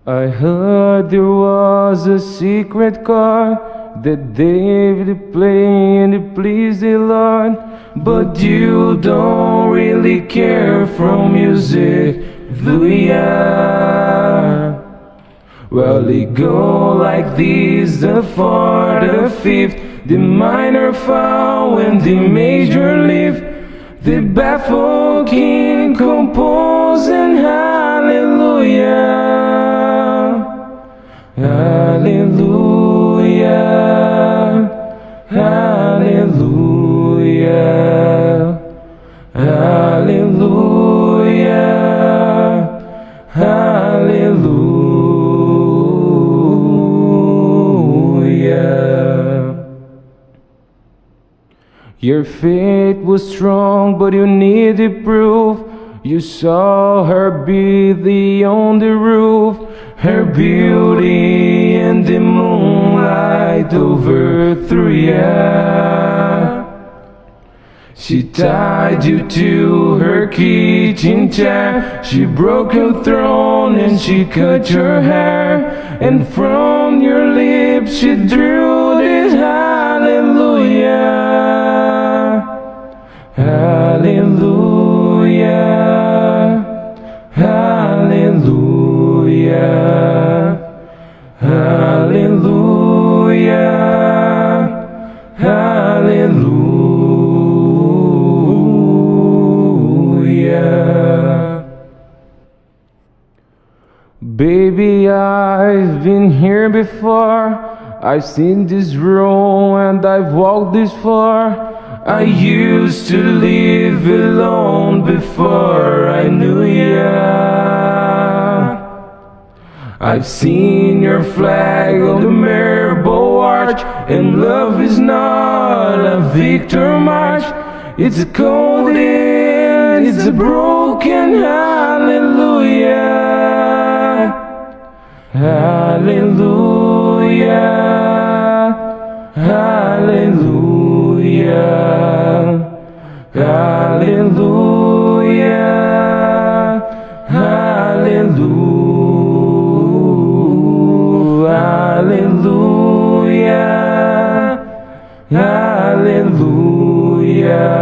I heard there was a secret chord that David played and it pleased the Lord. But you don't really care for music, do ya? Well, it go like this: the fourth, the fifth, the minor fall, and the major lift. The baffled king composing hallelujah, hallelujah, hallelujah, hallelujah, hallelujah. Your faith was strong, but you needed proof. You saw her beauty on the roof, her beauty in the moonlight overthrew ya. She tied you to her kitchen chair, she broke your throne and she cut your hair, and from your lips she drew this hallelujah. Hallelujah, hallelujah, hallelujah, hallelujah. Baby, I've been here before. I've seen this room and I've walked this far. I used to live alone before I knew ya. I've seen your flag on the marble arch, and love is not a victor march. It's a cold end, it's a broken hallelujah, hallelujah, hallelujah. Hallelujah, hallelujah, hallelujah, hallelujah.